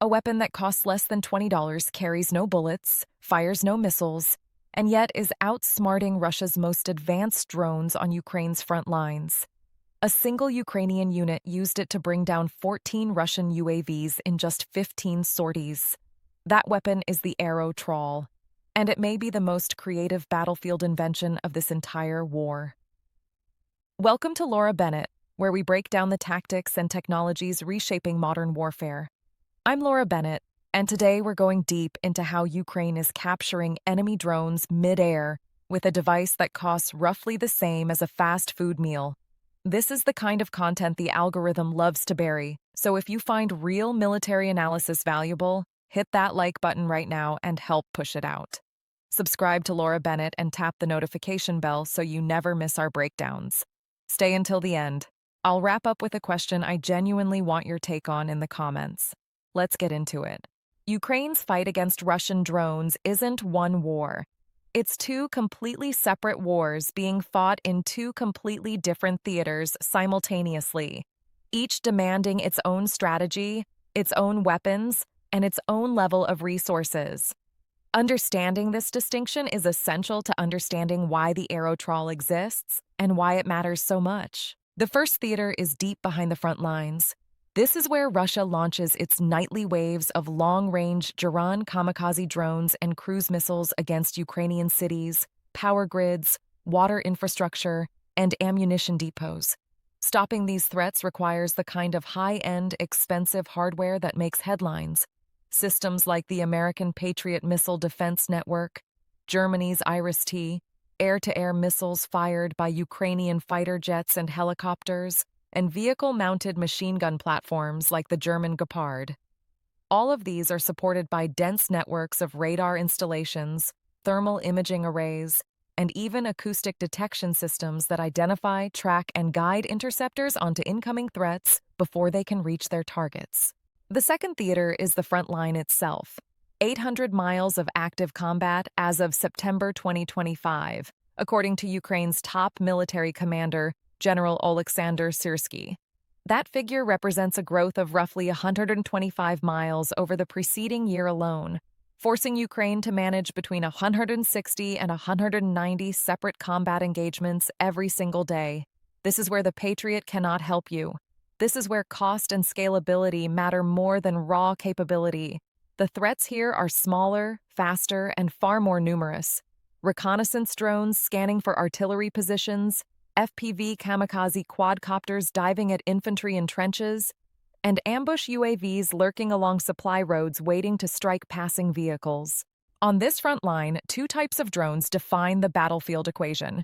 A weapon that costs less than $20, carries no bullets, fires no missiles, and yet is outsmarting Russia's most advanced drones on Ukraine's front lines. A single Ukrainian unit used it to bring down 14 Russian UAVs in just 15 sorties. That weapon is the Arrow Trawl, and it may be the most creative battlefield invention of this entire war. Welcome to Laura Bennett, where we break down the tactics and technologies reshaping modern warfare. I'm Laura Bennett, and today we're going deep into how Ukraine is capturing enemy drones mid-air with a device that costs roughly the same as a fast food meal. This is the kind of content the algorithm loves to bury, so if you find real military analysis valuable, hit that like button right now and help push it out. Subscribe to Laura Bennett and tap the notification bell so you never miss our breakdowns. Stay until the end. I'll wrap up with a question I genuinely want your take on in the comments. Let's get into it. Ukraine's fight against Russian drones isn't one war. It's two completely separate wars being fought in two completely different theaters simultaneously, each demanding its own strategy, its own weapons, and its own level of resources. Understanding this distinction is essential to understanding why the Arrow Trawl exists and why it matters so much. The first theater is deep behind the front lines. This is where Russia launches its nightly waves of long-range Iran kamikaze drones and cruise missiles against Ukrainian cities, power grids, water infrastructure, and ammunition depots. Stopping these threats requires the kind of high-end, expensive hardware that makes headlines. Systems like the American Patriot Missile Defense Network, Germany's Iris-T, air-to-air missiles fired by Ukrainian fighter jets and helicopters, and vehicle-mounted machine gun platforms like the German Gepard. All of these are supported by dense networks of radar installations, thermal imaging arrays, and even acoustic detection systems that identify, track, and guide interceptors onto incoming threats before they can reach their targets. The second theater is the front line itself. 800 miles of active combat as of September 2025, according to Ukraine's top military commander, General Oleksandr Syrsky. That figure represents a growth of roughly 125 miles over the preceding year alone, forcing Ukraine to manage between 160 and 190 separate combat engagements every single day. This is where the Patriot cannot help you. This is where cost and scalability matter more than raw capability. The threats here are smaller, faster, and far more numerous. Reconnaissance drones scanning for artillery positions, FPV kamikaze quadcopters diving at infantry in trenches, and ambush UAVs lurking along supply roads waiting to strike passing vehicles. On this front line, two types of drones define the battlefield equation: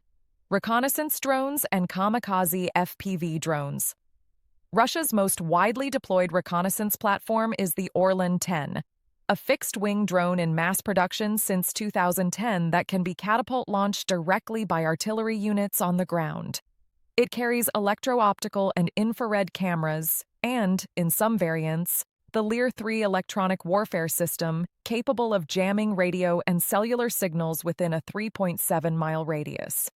reconnaissance drones and kamikaze FPV drones. Russia's most widely deployed reconnaissance platform is the Orlan-10, a fixed-wing drone in mass production since 2010 that can be catapult-launched directly by artillery units on the ground. It carries electro-optical and infrared cameras and, in some variants, the Lear-3 electronic warfare system capable of jamming radio and cellular signals within a 3.7-mile radius.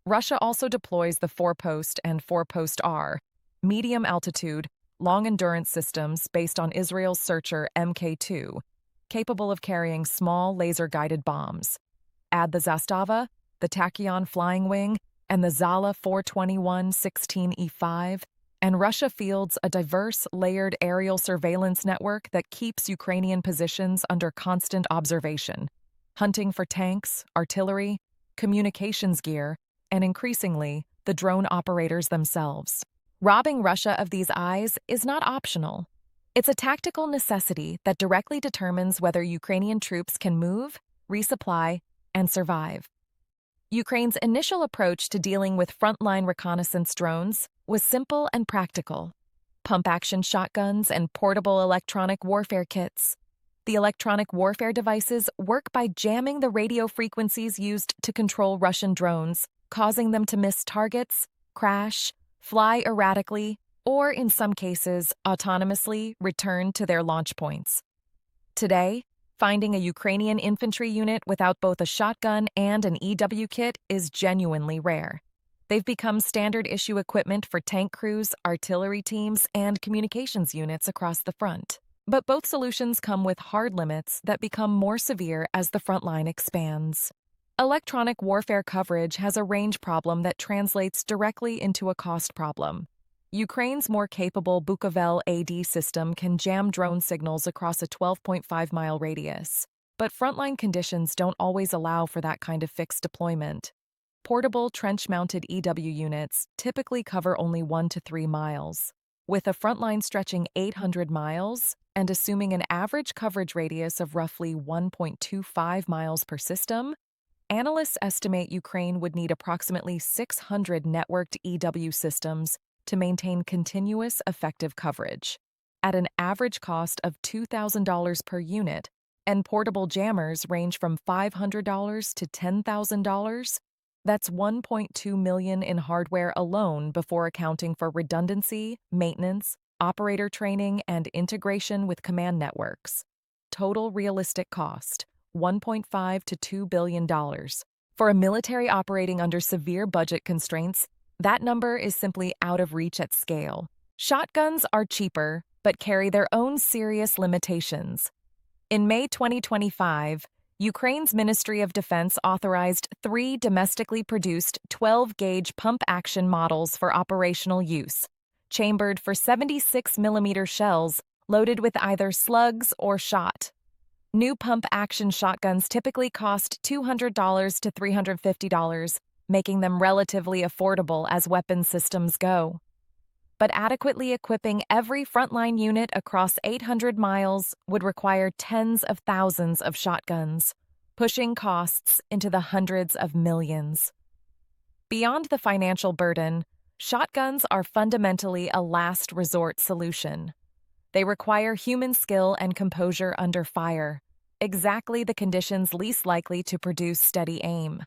Russia also deploys the 4-post and 4-post-R, medium-altitude, long-endurance systems based on Israel's Searcher Mk2, capable of carrying small laser-guided bombs. Add the Zastava, the Tachyon flying wing, and the Zala 421-16E5, and Russia fields a diverse, layered aerial surveillance network that keeps Ukrainian positions under constant observation, hunting for tanks, artillery, communications gear, and increasingly, the drone operators themselves. Robbing Russia of these eyes is not optional. It's a tactical necessity that directly determines whether Ukrainian troops can move, resupply, and survive. Ukraine's initial approach to dealing with frontline reconnaissance drones was simple and practical: pump-action shotguns and portable electronic warfare kits. The electronic warfare devices work by jamming the radio frequencies used to control Russian drones, causing them to miss targets, crash, fly erratically, or, in some cases, autonomously return to their launch points. Today, finding a Ukrainian infantry unit without both a shotgun and an EW kit is genuinely rare. They've become standard-issue equipment for tank crews, artillery teams, and communications units across the front. But both solutions come with hard limits that become more severe as the front line expands. Electronic warfare coverage has a range problem that translates directly into a cost problem. Ukraine's more capable Bukovel AD system can jam drone signals across a 12.5-mile radius. But frontline conditions don't always allow for that kind of fixed deployment. Portable trench-mounted EW units typically cover only 1 to 3 miles. With a frontline stretching 800 miles and assuming an average coverage radius of roughly 1.25 miles per system, analysts estimate Ukraine would need approximately 600 networked EW systems to maintain continuous, effective coverage. At an average cost of $2,000 per unit, and portable jammers range from $500 to $10,000, that's $1.2 million in hardware alone before accounting for redundancy, maintenance, operator training, and integration with command networks. Total realistic cost, $1.5 to $2 billion. For a military operating under severe budget constraints, that number is simply out of reach at scale. Shotguns are cheaper, but carry their own serious limitations. In May 2025, Ukraine's Ministry of Defense authorized 3 domestically produced 12-gauge pump-action models for operational use, chambered for 76mm shells loaded with either slugs or shot. New pump-action shotguns typically cost $200 to $350, making them relatively affordable as weapon systems go. But adequately equipping every frontline unit across 800 miles would require tens of thousands of shotguns, pushing costs into the hundreds of millions. Beyond the financial burden, shotguns are fundamentally a last resort solution. They require human skill and composure under fire, exactly the conditions least likely to produce steady aim.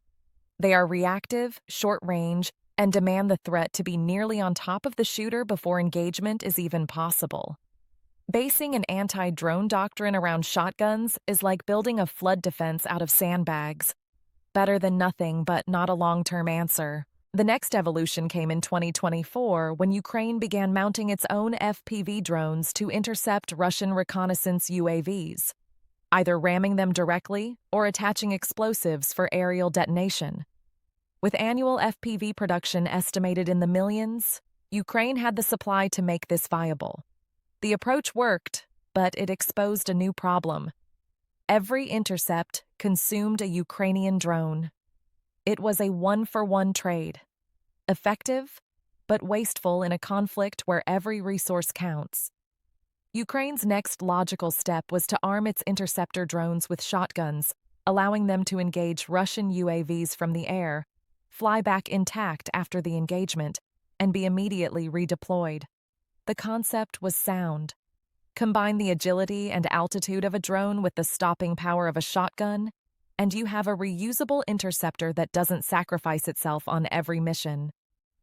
They are reactive, short-range, and demand the threat to be nearly on top of the shooter before engagement is even possible. Basing an anti-drone doctrine around shotguns is like building a flood defense out of sandbags. Better than nothing, but not a long-term answer. The next evolution came in 2024 when Ukraine began mounting its own FPV drones to intercept Russian reconnaissance UAVs, either ramming them directly or attaching explosives for aerial detonation. With annual FPV production estimated in the millions, Ukraine had the supply to make this viable. The approach worked, but it exposed a new problem. Every intercept consumed a Ukrainian drone. It was a one-for-one trade. Effective, but wasteful in a conflict where every resource counts. Ukraine's next logical step was to arm its interceptor drones with shotguns, allowing them to engage Russian UAVs from the air, fly back intact after the engagement, and be immediately redeployed. The concept was sound. Combine the agility and altitude of a drone with the stopping power of a shotgun, and you have a reusable interceptor that doesn't sacrifice itself on every mission.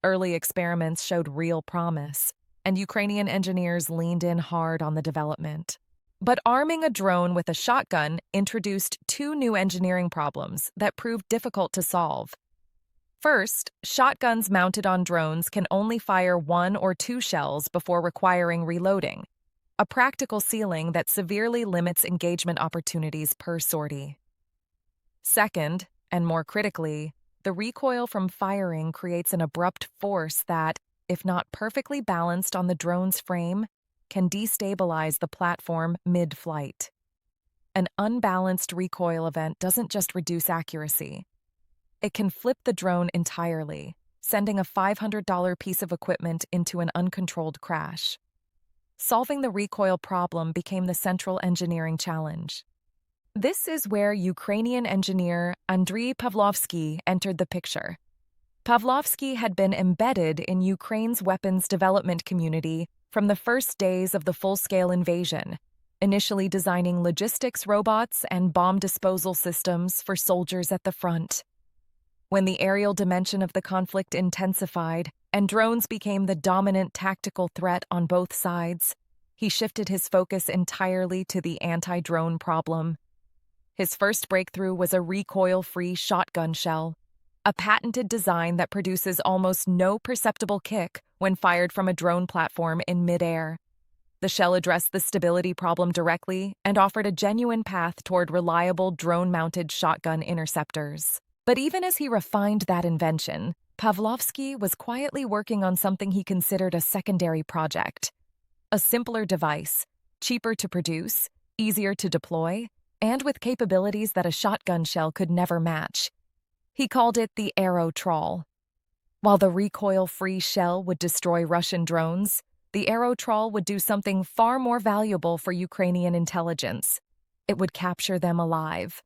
Early experiments showed real promise, and Ukrainian engineers leaned in hard on the development. But arming a drone with a shotgun introduced 2 new engineering problems that proved difficult to solve. First, shotguns mounted on drones can only fire 1 or 2 shells before requiring reloading, a practical ceiling that severely limits engagement opportunities per sortie. Second, and more critically, the recoil from firing creates an abrupt force that, if not perfectly balanced on the drone's frame, can destabilize the platform mid-flight. An unbalanced recoil event doesn't just reduce accuracy. It can flip the drone entirely, sending a $500 piece of equipment into an uncontrolled crash. Solving the recoil problem became the central engineering challenge. This is where Ukrainian engineer Andriy Pavlovsky entered the picture. Pavlovsky had been embedded in Ukraine's weapons development community from the first days of the full-scale invasion, initially designing logistics robots and bomb disposal systems for soldiers at the front. When the aerial dimension of the conflict intensified and drones became the dominant tactical threat on both sides, he shifted his focus entirely to the anti-drone problem. His first breakthrough was a recoil-free shotgun shell, a patented design that produces almost no perceptible kick when fired from a drone platform in midair. The shell addressed the stability problem directly and offered a genuine path toward reliable drone-mounted shotgun interceptors. But even as he refined that invention, Pavlovsky was quietly working on something he considered a secondary project. A simpler device, cheaper to produce, easier to deploy, and with capabilities that a shotgun shell could never match. He called it the Aerotrawl. While the recoil-free shell would destroy Russian drones, the Aerotrawl would do something far more valuable for Ukrainian intelligence. It would capture them alive.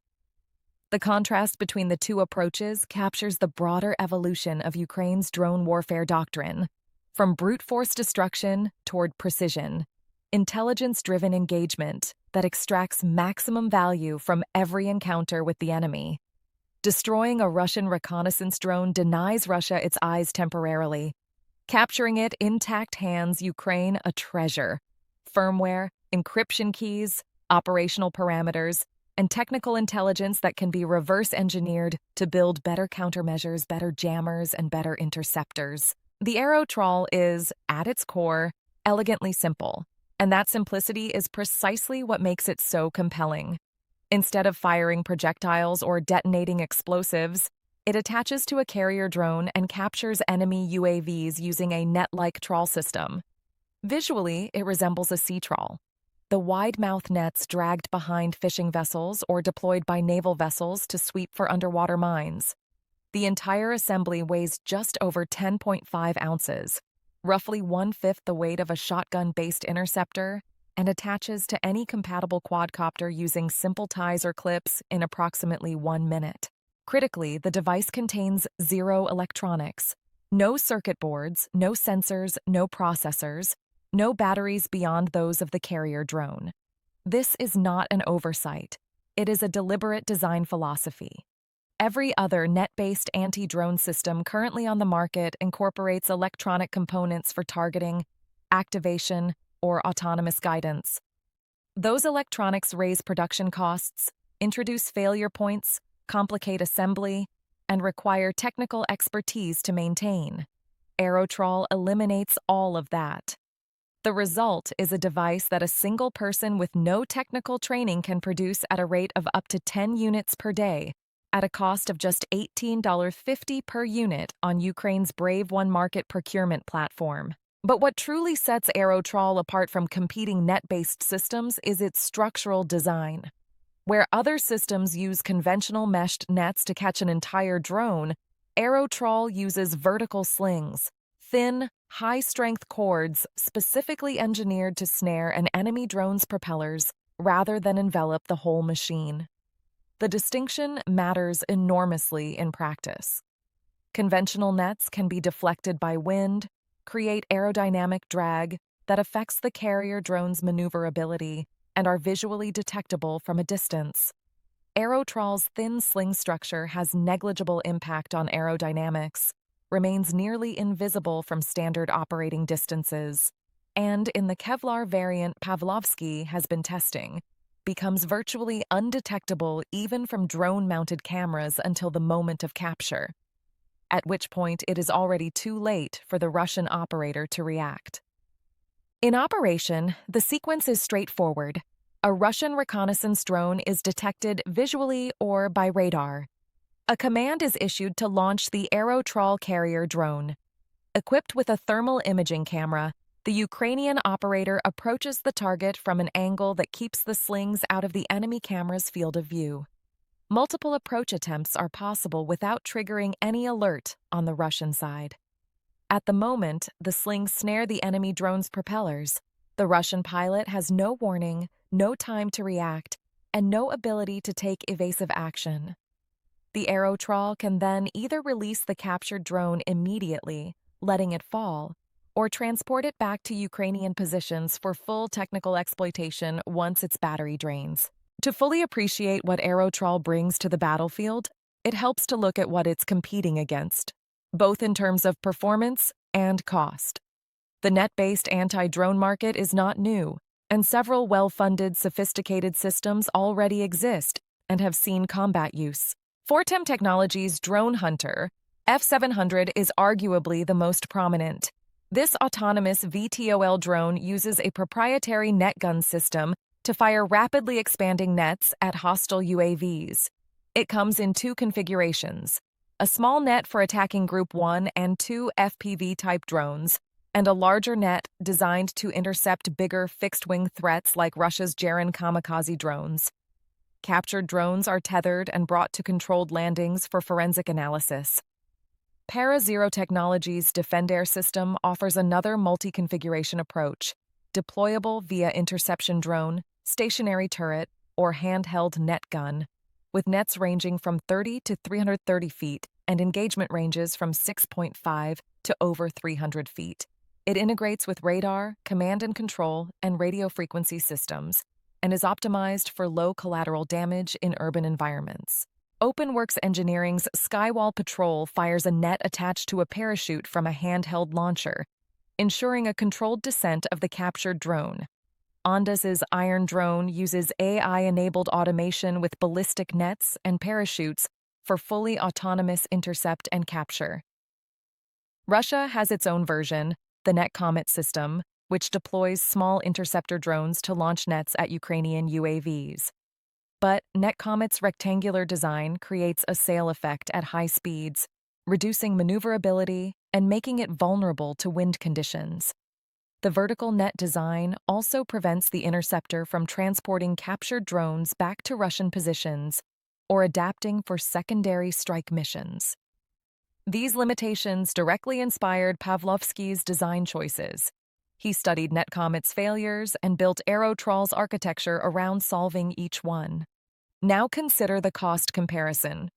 The contrast between the two approaches captures the broader evolution of Ukraine's drone warfare doctrine, from brute force destruction toward precision, intelligence-driven engagement that extracts maximum value from every encounter with the enemy. Destroying a Russian reconnaissance drone denies Russia its eyes temporarily. Capturing it intact hands Ukraine a treasure: firmware, encryption keys, operational parameters, and technical intelligence that can be reverse-engineered to build better countermeasures, better jammers, and better interceptors. The Aerotrawl is, at its core, elegantly simple, and that simplicity is precisely what makes it so compelling. Instead of firing projectiles or detonating explosives, it attaches to a carrier drone and captures enemy UAVs using a net-like trawl system. Visually, it resembles a sea trawl. The wide-mouth nets dragged behind fishing vessels or deployed by naval vessels to sweep for underwater mines. The entire assembly weighs just over 10.5 ounces, roughly one-fifth the weight of a shotgun-based interceptor, and attaches to any compatible quadcopter using simple ties or clips in approximately 1 minute. Critically, the device contains zero electronics: no circuit boards, no sensors, no processors, no batteries beyond those of the carrier drone. This is not an oversight. It is a deliberate design philosophy. Every other net-based anti-drone system currently on the market incorporates electronic components for targeting, activation, or autonomous guidance. Those electronics raise production costs, introduce failure points, complicate assembly, and require technical expertise to maintain. Aerotrawl eliminates all of that. The result is a device that a single person with no technical training can produce at a rate of up to 10 units per day, at a cost of just $18.50 per unit on Ukraine's Brave One market procurement platform. But what truly sets Aerotrawl apart from competing net-based systems is its structural design. Where other systems use conventional meshed nets to catch an entire drone, Aerotrawl uses vertical slings, thin, high-strength cords specifically engineered to snare an enemy drone's propellers rather than envelop the whole machine. The distinction matters enormously in practice. Conventional nets can be deflected by wind, create aerodynamic drag that affects the carrier drone's maneuverability, and are visually detectable from a distance. Aerotrawl's thin sling structure has negligible impact on aerodynamics, remains nearly invisible from standard operating distances, and in the Kevlar variant Pavlovsky has been testing, becomes virtually undetectable even from drone-mounted cameras until the moment of capture, at which point it is already too late for the Russian operator to react. In operation, the sequence is straightforward. A Russian reconnaissance drone is detected visually or by radar. A command is issued to launch the Aerotrawl carrier drone. Equipped with a thermal imaging camera, the Ukrainian operator approaches the target from an angle that keeps the slings out of the enemy camera's field of view. Multiple approach attempts are possible without triggering any alert on the Russian side. At the moment the slings snare the enemy drone's propellers, the Russian pilot has no warning, no time to react, and no ability to take evasive action. The Aerotrawl can then either release the captured drone immediately, letting it fall, or transport it back to Ukrainian positions for full technical exploitation once its battery drains. To fully appreciate what Aerotrawl brings to the battlefield, it helps to look at what it's competing against, both in terms of performance and cost. The net-based anti-drone market is not new, and several well-funded, sophisticated systems already exist and have seen combat use. Fortem Technologies' Drone Hunter F700 is arguably the most prominent. This autonomous VTOL drone uses a proprietary net gun system to fire rapidly expanding nets at hostile UAVs. It comes in two configurations: a small net for attacking Group 1 and 2 FPV-type drones, and a larger net designed to intercept bigger fixed-wing threats like Russia's Ukrain kamikaze drones. Captured drones are tethered and brought to controlled landings for forensic analysis. Para-Zero Technologies' Defender system offers another multi-configuration approach, deployable via interception drone, stationary turret, or handheld net gun, with nets ranging from 30 to 330 feet and engagement ranges from 6.5 to over 300 feet. It integrates with radar, command and control, and radio frequency systems, and is optimized for low collateral damage in urban environments. OpenWorks Engineering's Skywall Patrol fires a net attached to a parachute from a handheld launcher, ensuring a controlled descent of the captured drone. Ondas's Iron Drone uses AI-enabled automation with ballistic nets and parachutes for fully autonomous intercept and capture. Russia has its own version, the NetComet system, which deploys small interceptor drones to launch nets at Ukrainian UAVs. But NetComet's rectangular design creates a sail effect at high speeds, reducing maneuverability and making it vulnerable to wind conditions. The vertical net design also prevents the interceptor from transporting captured drones back to Russian positions or adapting for secondary strike missions. These limitations directly inspired Pavlovsky's design choices. He studied NetComet's failures and built Aerotroll's architecture around solving each one. Now consider the cost comparison.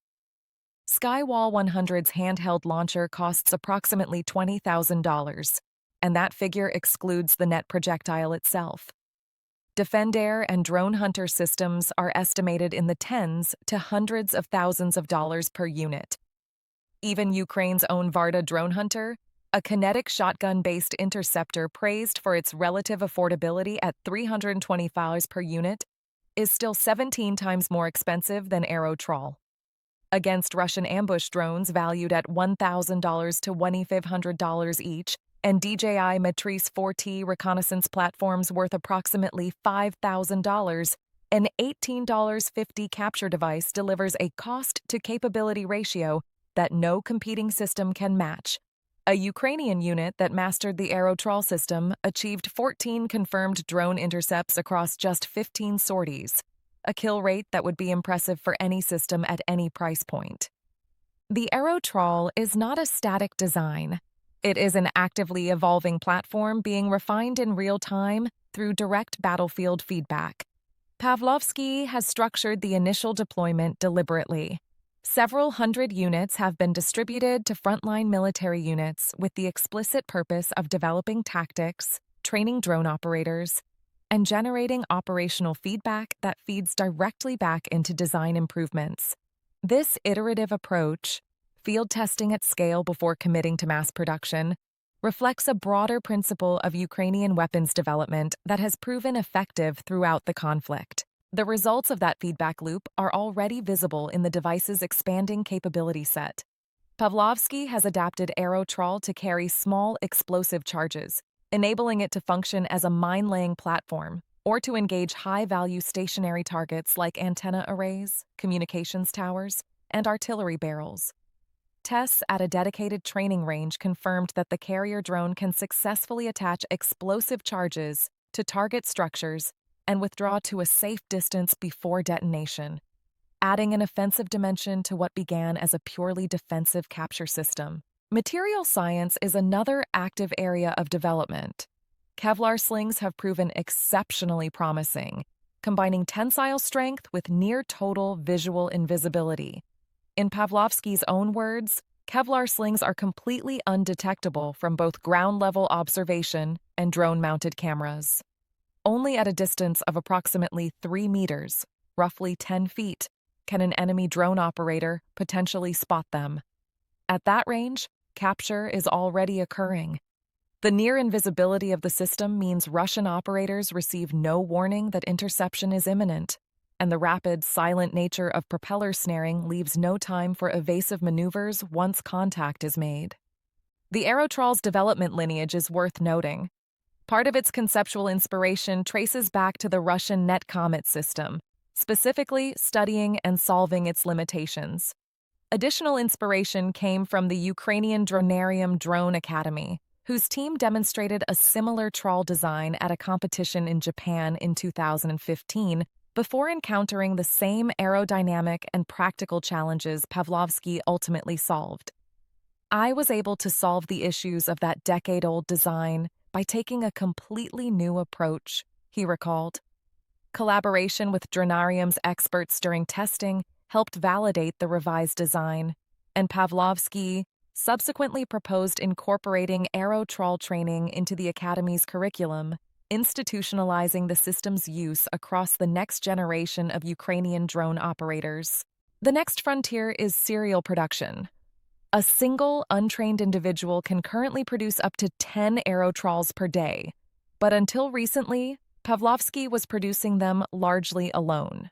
Skywall 100's handheld launcher costs approximately $20,000, and that figure excludes the net projectile itself. Defender and Drone Hunter systems are estimated in the tens to hundreds of thousands of dollars per unit. Even Ukraine's own Varda Drone Hunter, a kinetic shotgun-based interceptor praised for its relative affordability at $320 per unit, is still 17 times more expensive than Aerotroll. Against Russian ambush drones valued at $1,000 to $2,500 each, and DJI Matrice 4T reconnaissance platforms worth approximately $5,000, an $18.50 capture device delivers a cost-to-capability ratio that no competing system can match. A Ukrainian unit that mastered the Aerotroll system achieved 14 confirmed drone intercepts across just 15 sorties, a kill rate that would be impressive for any system at any price point. The Aerotroll is not a static design. It is an actively evolving platform being refined in real time through direct battlefield feedback. Pavlovsky has structured the initial deployment deliberately. Several hundred units have been distributed to frontline military units with the explicit purpose of developing tactics, training drone operators, and generating operational feedback that feeds directly back into design improvements. This iterative approach, field testing at scale before committing to mass production, reflects a broader principle of Ukrainian weapons development that has proven effective throughout the conflict. The results of that feedback loop are already visible in the device's expanding capability set. Pavlovsky has adapted Aerotroll to carry small explosive charges, enabling it to function as a mine-laying platform or to engage high-value stationary targets like antenna arrays, communications towers, and artillery barrels. Tests at a dedicated training range confirmed that the carrier drone can successfully attach explosive charges to target structures and withdraw to a safe distance before detonation, adding an offensive dimension to what began as a purely defensive capture system. Material science is another active area of development. Kevlar slings have proven exceptionally promising, combining tensile strength with near-total visual invisibility. In Pavlovsky's own words, Kevlar slings are completely undetectable from both ground-level observation and drone-mounted cameras. Only at a distance of approximately 3 meters, roughly 10 feet, can an enemy drone operator potentially spot them. At that range, capture is already occurring. The near invisibility of the system means Russian operators receive no warning that interception is imminent, and the rapid, silent nature of propeller snaring leaves no time for evasive maneuvers once contact is made. The Aerotrol's development lineage is worth noting. Part of its conceptual inspiration traces back to the Russian Net-Comet system, specifically studying and solving its limitations. Additional inspiration came from the Ukrainian Dronarium Drone Academy, whose team demonstrated a similar trawl design at a competition in Japan in 2015 before encountering the same aerodynamic and practical challenges Pavlovsky ultimately solved. I was able to solve the issues of that decade-old design by taking a completely new approach, he recalled. Collaboration with Dronarium's experts during testing helped validate the revised design, and Pavlovsky subsequently proposed incorporating aerotrawl training into the Academy's curriculum, institutionalizing the system's use across the next generation of Ukrainian drone operators. The next frontier is serial production. A single, untrained individual can currently produce up to 10 aerotrawls per day, but until recently, Pavlovsky was producing them largely alone.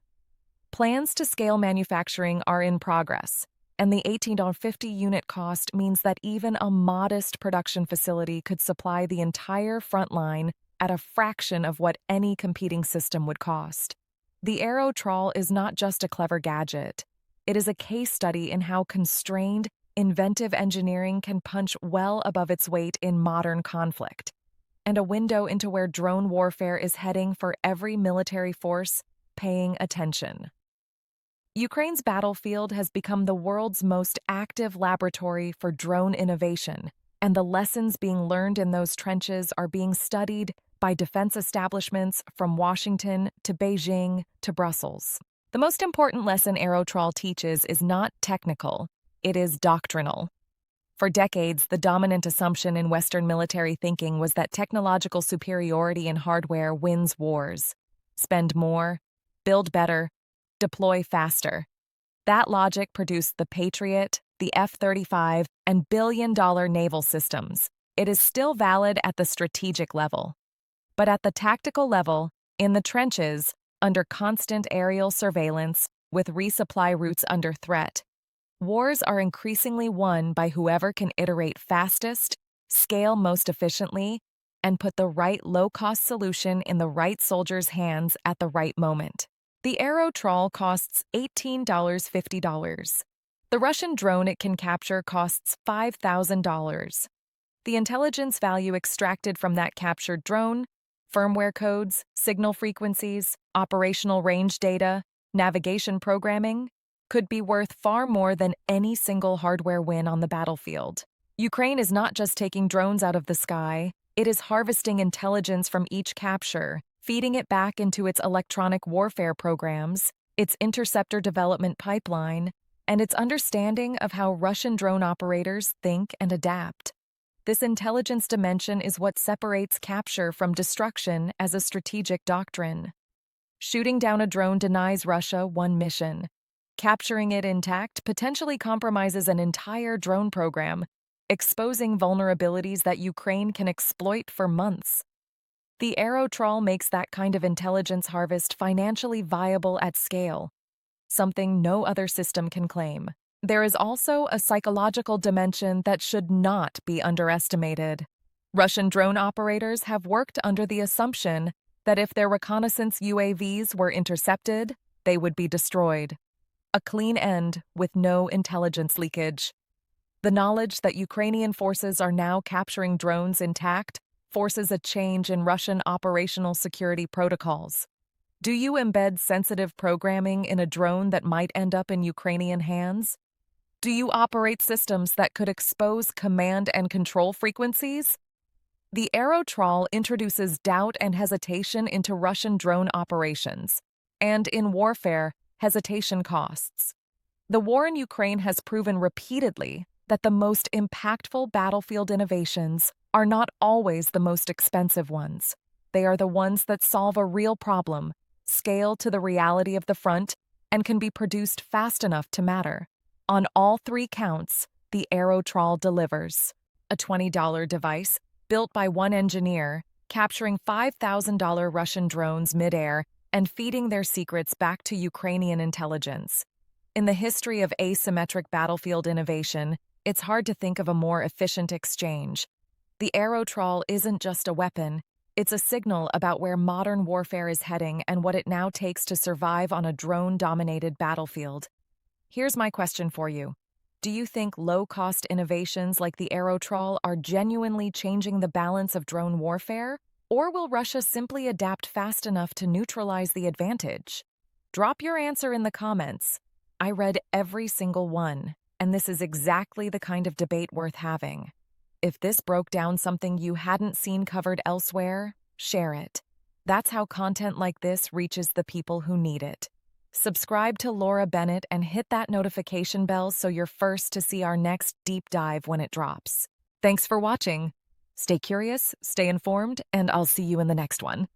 Plans to scale manufacturing are in progress, and the $18.50 unit cost means that even a modest production facility could supply the entire front line at a fraction of what any competing system would cost. The aerotrawl is not just a clever gadget. It is a case study in how constrained, inventive engineering can punch well above its weight in modern conflict, and a window into where drone warfare is heading for every military force paying attention. Ukraine's battlefield has become the world's most active laboratory for drone innovation, and the lessons being learned in those trenches are being studied by defense establishments from Washington to Beijing to Brussels. The most important lesson aerotrawl teaches is not technical, it is doctrinal. For decades, the dominant assumption in Western military thinking was that technological superiority in hardware wins wars. Spend more, build better, deploy faster. That logic produced the Patriot, the F-35, and billion-dollar naval systems. It is still valid at the strategic level. But at the tactical level, in the trenches, under constant aerial surveillance, with resupply routes under threat, wars are increasingly won by whoever can iterate fastest, scale most efficiently, and put the right low-cost solution in the right soldier's hands at the right moment. The aerotrawl costs $18.50. The Russian drone it can capture costs $5,000. The intelligence value extracted from that captured drone, firmware codes, signal frequencies, operational range data, navigation programming, could be worth far more than any single hardware win on the battlefield. Ukraine is not just taking drones out of the sky, it is harvesting intelligence from each capture, feeding it back into its electronic warfare programs, its interceptor development pipeline, and its understanding of how Russian drone operators think and adapt. This intelligence dimension is what separates capture from destruction as a strategic doctrine. Shooting down a drone denies Russia one mission. Capturing it intact potentially compromises an entire drone program, exposing vulnerabilities that Ukraine can exploit for months. The aerotrawl makes that kind of intelligence harvest financially viable at scale, something no other system can claim. There is also a psychological dimension that should not be underestimated. Russian drone operators have worked under the assumption that if their reconnaissance UAVs were intercepted, they would be destroyed. A clean end with no intelligence leakage. The knowledge that Ukrainian forces are now capturing drones intact forces a change in Russian operational security protocols. Do you embed sensitive programming in a drone that might end up in Ukrainian hands? Do you operate systems that could expose command and control frequencies? The aerotrawl introduces doubt and hesitation into Russian drone operations, and in warfare, hesitation costs. The war in Ukraine has proven repeatedly that the most impactful battlefield innovations are not always the most expensive ones. They are the ones that solve a real problem, scale to the reality of the front, and can be produced fast enough to matter. On all three counts, the aerotrawl delivers. A $20 device, built by one engineer, capturing $5,000 Russian drones midair and feeding their secrets back to Ukrainian intelligence. In the history of asymmetric battlefield innovation, it's hard to think of a more efficient exchange. The Aerotroll isn't just a weapon, it's a signal about where modern warfare is heading and what it now takes to survive on a drone-dominated battlefield. Here's my question for you. Do you think low-cost innovations like the Aerotroll are genuinely changing the balance of drone warfare? Or will Russia simply adapt fast enough to neutralize the advantage? Drop your answer in the comments. I read every single one, and this is exactly the kind of debate worth having. If this broke down something you hadn't seen covered elsewhere, share it. That's how content like this reaches the people who need it. Subscribe to Laura Bennett and hit that notification bell so you're first to see our next deep dive when it drops. Thanks for watching. Stay curious, stay informed, and I'll see you in the next one.